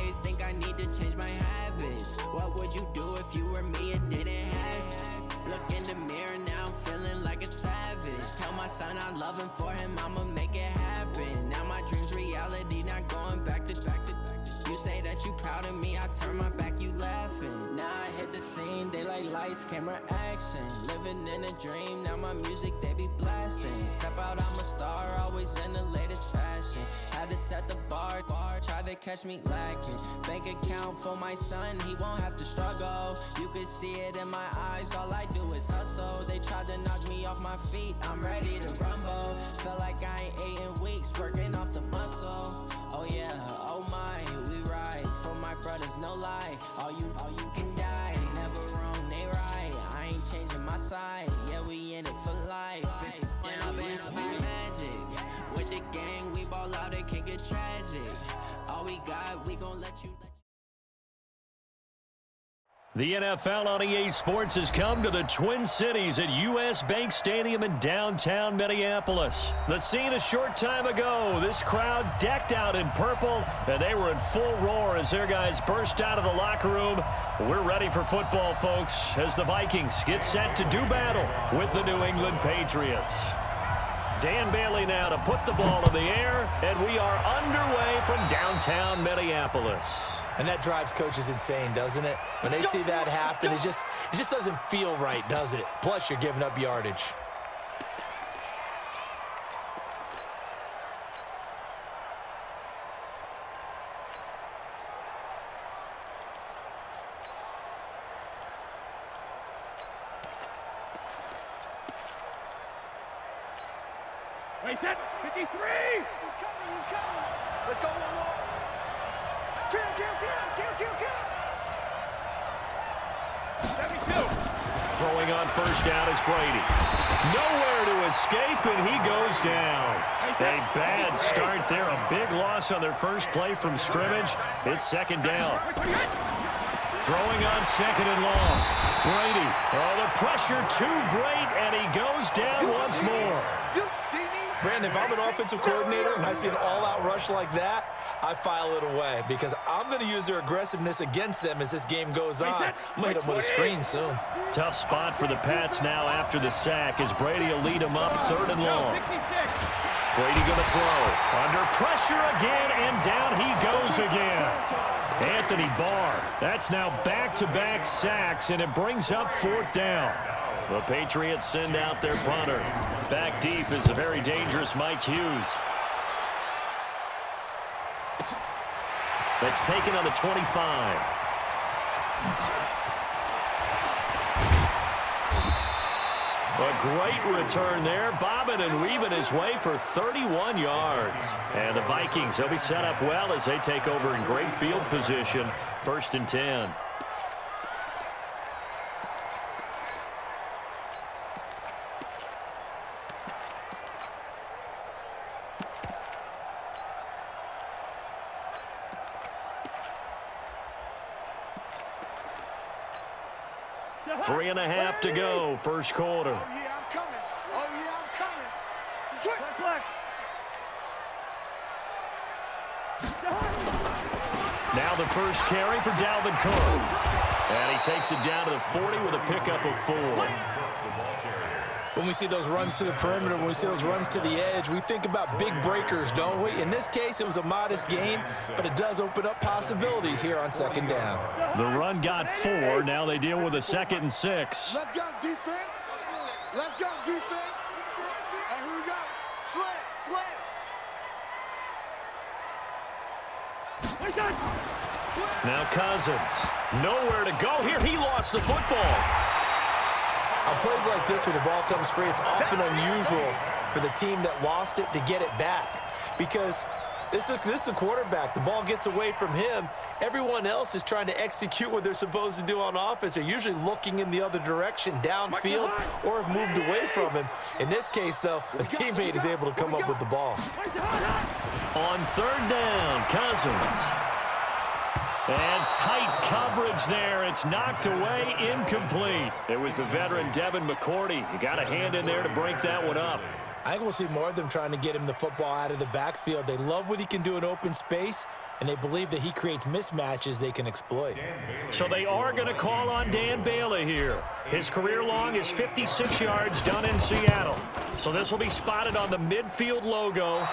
always think I need to change my habits. What would you do if you were me and didn't have it? Look in the mirror, now I'm feeling like a savage. Tell my son I love him, for him I'ma make it happen. Now my dream's reality, not going back to. You say that you proud of me, I turn my back, you laughing. Now I hit the scene, they like lights, camera, action. Living in a dream, now my music they be blasting. Step out, I'm a star, always in the latest fashion. Had to set the bar, try to catch me lacking. Bank account for my son, he won't have to struggle. You can see it in my eyes, all I do is hustle. They tried to knock me off my feet, I'm ready to rumble. Feel like I ain't ate in weeks, working off the muscle. Oh yeah, oh my, we ride for my brothers, no lie. All you can die, never wrong, they right. I ain't changing my side, yeah, we in it for life. And up it's magic. With the gang, we ball out, it can get tragic. All we got, we gon' let you. The NFL on EA Sports has come to the Twin Cities at U.S. Bank Stadium in downtown Minneapolis. The scene a short time ago, this crowd decked out in purple, and they were in full roar as their guys burst out of the locker room. We're ready for football, folks, as the Vikings get set to do battle with the New England Patriots. Dan Bailey now to put the ball in the air, and we are underway from downtown Minneapolis. And that drives coaches insane, doesn't it? When they see that happen, it just doesn't feel right, does it? Plus, you're giving up yardage. Wait, set, 53! He's coming. Let's go, Kill. 72. Throwing on first down is Brady. Nowhere to escape, and he goes down. A bad start there, a big loss on their first play from scrimmage. It's second down. Throwing on second and long. Brady, oh, the pressure too great, and he goes down once more. Brandon, if I'm an offensive coordinator and I see an all-out rush like that, I file it away because I'm going to use their aggressiveness against them as this game goes on. I'm going to hit them with a screen soon. Tough spot for the Pats now after the sack as Brady will lead them up third and long. Brady going to throw. Under pressure again, and down he goes again. Anthony Barr. That's now back-to-back sacks, and it brings up fourth down. The Patriots send out their punter. Back deep is a very dangerous Mike Hughes. That's taken on the 25. A great return there, bobbing and weaving his way for 31 yards. And the Vikings, they'll be set up well as they take over in great field position. First and 10. Three and a half to go, first quarter. Oh, yeah, I'm coming. Oh, yeah, I'm coming. Now the first carry for Dalvin Cook. And he takes it down to the 40 with a pickup of 4. When we see those runs to the perimeter, when we see those runs to the edge, we think about big breakers, don't we? In this case, it was a modest gain, but it does open up possibilities here on second down. The run got 4. Now they deal with a 2nd and 6. Let's go, defense. Let's go, defense. And here we go. Slam. Now Cousins. Nowhere to go here. He lost the football. On plays like this where the ball comes free, it's often unusual for the team that lost it to get it back because this is a quarterback. The ball gets away from him. Everyone else is trying to execute what they're supposed to do on offense. They're usually looking in the other direction, downfield, or have moved away from him. In this case, though, a teammate is able to come up with the ball. On third down, Cousins. And tight coverage there. It's knocked away, incomplete. It was the veteran Devin McCourty. You got a hand in there to break that one up. I think we'll see more of them trying to get him the football out of the backfield. They love what he can do in open space, and they believe that he creates mismatches they can exploit. So they are going to call on Dan Bailey here. His career long is 56 yards done in Seattle. So this will be spotted on the midfield logo.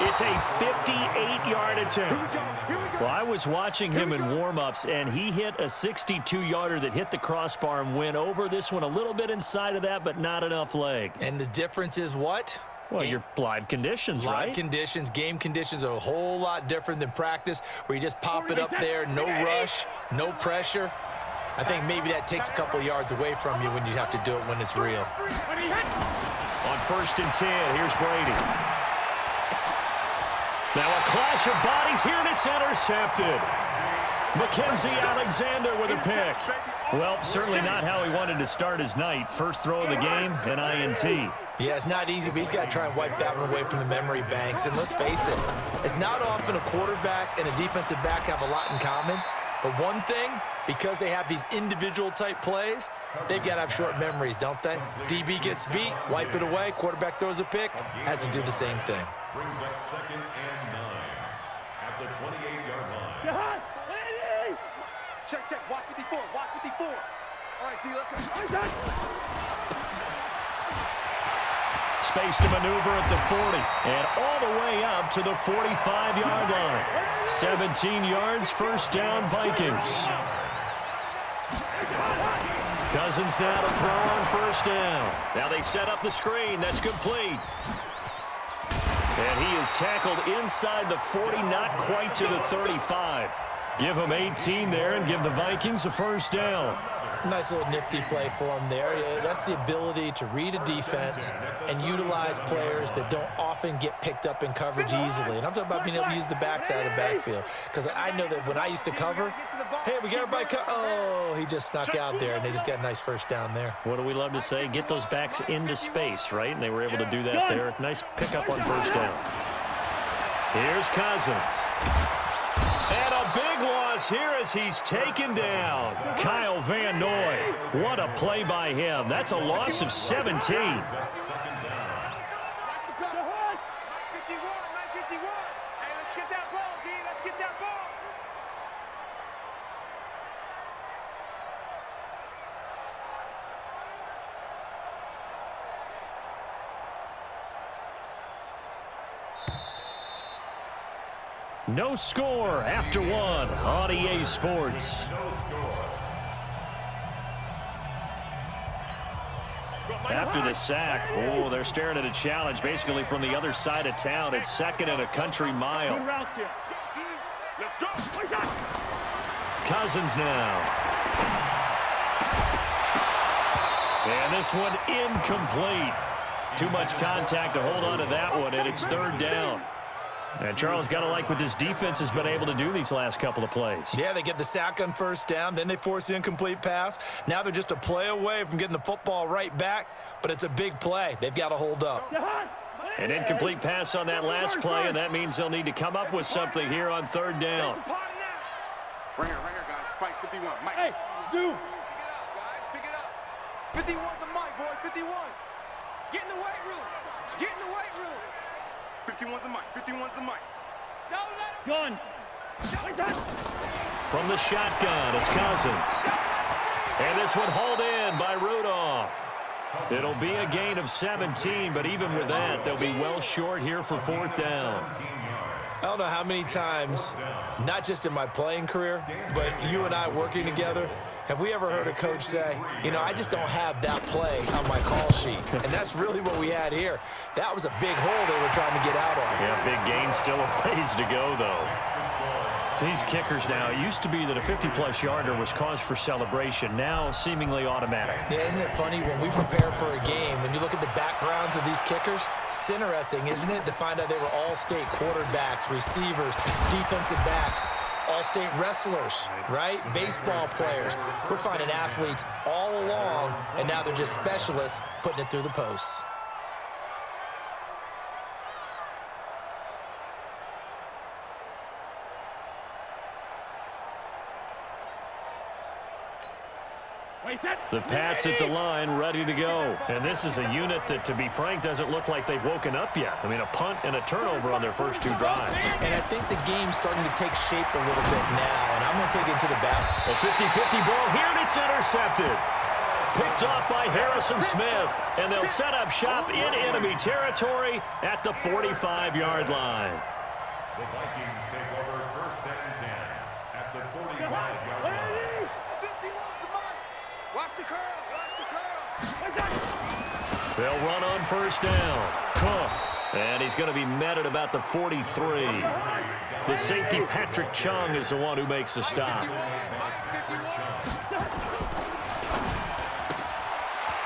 It's a 58-yard attempt. Well, I was watching him in warm-ups, and he hit a 62-yarder that hit the crossbar and went over. This one a little bit inside of that, but not enough leg. And the difference is what? Well, your live conditions, right? Live conditions, game conditions are a whole lot different than practice, where you just pop it up there, no rush, no pressure. I think maybe that takes a couple yards away from you when you have to do it when it's real. On 1st and 10, here's Brady. Now a clash of bodies here, and it's intercepted. Mackenzie Alexander with a pick. Well, certainly not how he wanted to start his night. First throw of the game, an INT. Yeah, it's not easy, but he's got to try and wipe that one away from the memory banks. And let's face it, it's not often a quarterback and a defensive back have a lot in common. But one thing, because they have these individual type plays, they've got to have short memories, don't they? DB gets beat, wipe it away, quarterback throws a pick, has to do the same thing. Brings up 2nd and 9 at the 28-yard line. Check, check. Watch 54. Watch 54. All right, D, let's go. Space to maneuver at the 40 and all the way up to the 45-yard line. 17 yards, first down, Vikings. Cousins now to throw on first down. Now they set up the screen. That's complete. And he is tackled inside the 40, not quite to the 35. Give him 18 there and give the Vikings a first down. Nice little nifty play for him there. Yeah, that's the ability to read a defense and utilize players that don't often get picked up in coverage easily. And I'm talking about being able to use the backside of the backfield. Because I know that when I used to cover, hey, we got everybody oh, he just snuck out there, and they just got a nice first down there. What do we love to say? Get those backs into space, right? And they were able to do that there. Nice pickup on first down. Here's Cousins. And a big loss here as he's taken down. Kyle Van Noy. What a play by him. That's a loss of 17. 51, 51. Hey, let's get that ball, D. Let's get that ball. No score after one on EA Sports. After the sack, oh, they're staring at a challenge basically from the other side of town. It's 2nd and a country mile. Cousins now. And this one incomplete. Too much contact to hold on to that one, and it's 3rd down. And Charles got to like what this defense has been able to do these last couple of plays. Yeah, they get the sack on first down, then they force the incomplete pass. Now they're just a play away from getting the football right back, but it's a big play. They've got to hold up. An incomplete pass on that last play, and that means they'll need to come up with something here on 3rd down. Ringer, guys. Fight 51. Mike. Hey, zoom. Pick it up, guys. Pick it up. 51's the mic, boy. 51. Get in the weight room. Get in the weight room. 51's the mic. 51's the mic. Gun. From the shotgun, it's Cousins. And this one hauled in by Rudolph. It'll be a gain of 17, but even with that, they'll be well short here for 4th down. I don't know how many times, not just in my playing career, but you and I working together, have we ever heard a coach say, you know, I just don't have that play on my call sheet. And that's really what we had here. That was a big hole they were trying to get out of. Yeah, big gain, still a ways to go, though. These kickers now, it used to be that a 50-plus yarder was cause for celebration. Now, seemingly automatic. Yeah, isn't it funny when we prepare for a game, when you look at the backgrounds of these kickers, it's interesting, isn't it, to find out they were all-state quarterbacks, receivers, defensive backs, all-state wrestlers, right? Baseball players. We're finding athletes all along, and now they're just specialists putting it through the posts. The Pats at the line, ready to go. And this is a unit that, to be frank, doesn't look like they've woken up yet. I mean, a punt and a turnover on their first two drives. And I think the game's starting to take shape a little bit now, and I'm going to take it to the basket. A 50-50 ball here, and it's intercepted. Picked off by Harrison Smith, and they'll set up shop in enemy territory at the 45-yard line. The Vikings take over first and 10 at the 45-yard line. 51 to Mike. Watch the curl. Watch the curl. They'll run on first down. Cook. And he's going to be met at about the 43. The safety, Patrick Chung, is the one who makes the stop.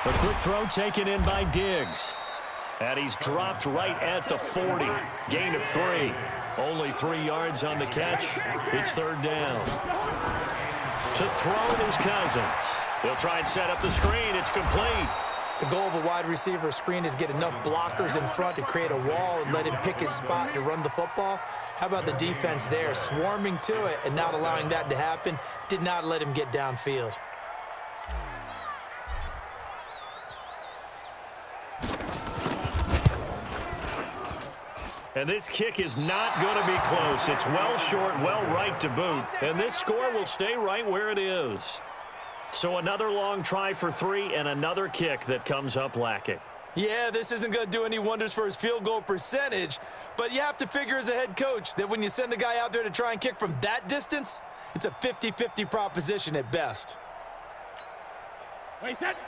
A quick throw taken in by Diggs. And he's dropped right at the 40. Gain of 3. Only 3 yards on the catch. It's third down. To throw it is Cousins. They'll try and set up the screen. It's complete. The goal of a wide receiver screen is get enough blockers in front to create a wall and let him pick his spot to run the football. How about the defense there, swarming to it and not allowing that to happen? Did not let him get downfield. And this kick is not going to be close. It's well short, well right to boot. And this score will stay right where it is. So another long try for 3 and another kick that comes up lacking. Yeah, this isn't going to do any wonders for his field goal percentage, but you have to figure as a head coach that when you send a guy out there to try and kick from that distance, it's a 50-50 proposition at best.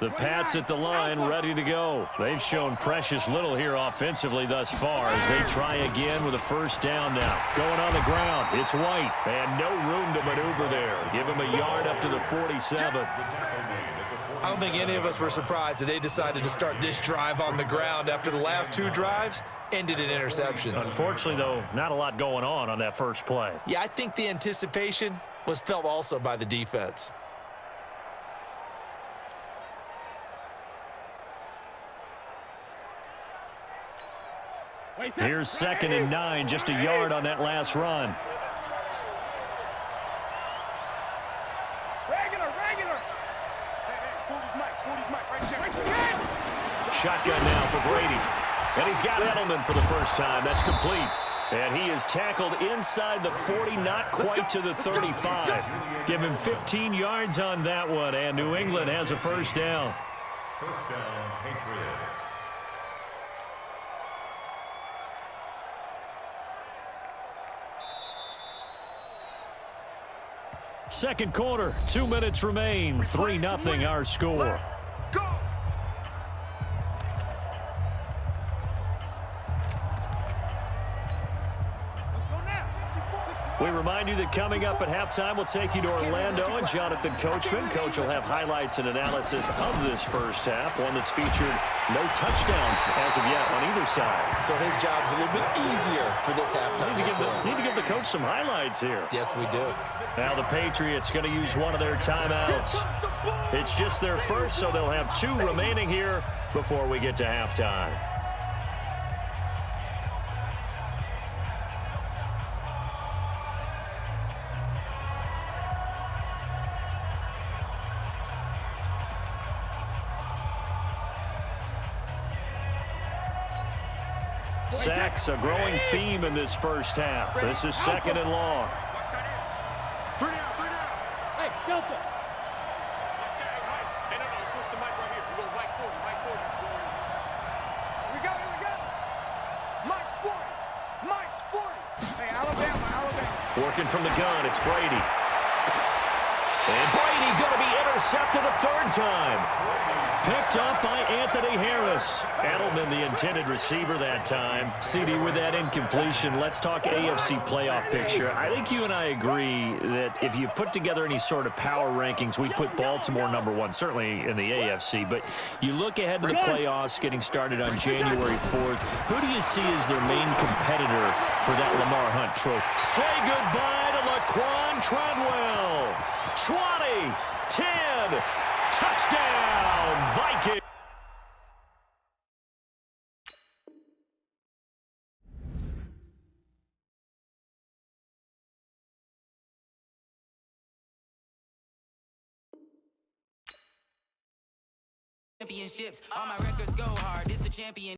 The Pats at the line, ready to go. They've shown precious little here offensively thus far as they try again with a first down now. Going on the ground, it's White, and no room to maneuver there. Give him a yard up to the 47. I don't think any of us were surprised that they decided to start this drive on the ground after the last 2 drives ended in interceptions. Unfortunately, though, not a lot going on that first play. Yeah, I think the anticipation was felt also by the defense. Here's 2nd and 9, just a yard on that last run. Regular. Hey, 40's Mike, right there. Shotgun now for Brady. And he's got Edelman for the first time. That's complete. And he is tackled inside the 40, not quite to the 35. Give him 15 yards on that one, and New England has a first down. First down, Patriots. Second quarter, 2 minutes remain. 3-0 our score. Go! Let's go now. We remind you that coming up at halftime, we'll take you to Orlando and Jonathan Coachman. Coach will have highlights and analysis of this first half, one that's featured no touchdowns as of yet on either side. So his job's a little bit easier for this halftime. Need to give the coach some highlights here. Yes, we do. Now the Patriots going to use one of their timeouts. It's just their first, so they'll have 2 remaining here before we get to halftime. Sacks, a growing theme in this first half. This is 2nd and long. 3 down. Hey, Delta. Hey, no, switch the mic right here. You go Mike 40. Here we go. Mike's 40. Hey, Alabama. Working from the gun, it's Brady. And Brady going to be intercepted a 3rd time. Picked up by Anthony Harris. Edelman, the intended receiver that time. CD, with that incompletion, let's talk AFC playoff picture. I think you and I agree that if you put together any sort of power rankings, we put Baltimore #1, certainly in the AFC. But you look ahead to the playoffs getting started on January 4th. Who do you see as their main competitor for that Lamar Hunt trophy? Say goodbye to Laquan Treadwell. 20, 10, touchdown, Vikings. Championships, all my records go hard. This a champion.